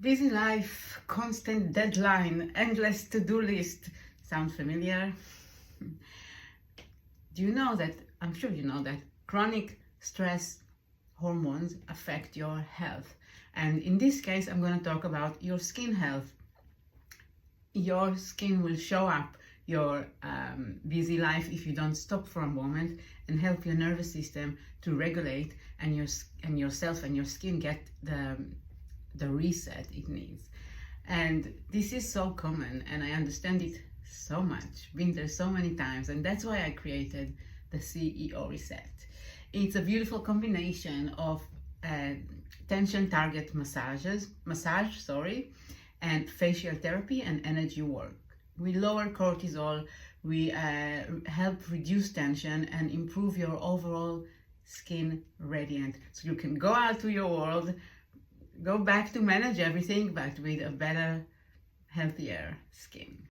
Busy life, constant deadline, endless to-do list. Sound familiar? Do you know that, I'm sure you know that chronic stress hormones affect your health. And in this case, I'm going to talk about your skin health. Your skin will show up your busy life if you don't stop for a moment and help your nervous system to regulate and yourself and your skin get the reset it needs. And this is so common, and I understand it so much, been there so many times, and that's why I created the CEO Reset. It's a beautiful combination of tension target massage, and facial therapy and energy work. We lower cortisol, we help reduce tension and improve your overall skin radiant, so you can go out to your world, go back to manage everything, but with a better, healthier skin.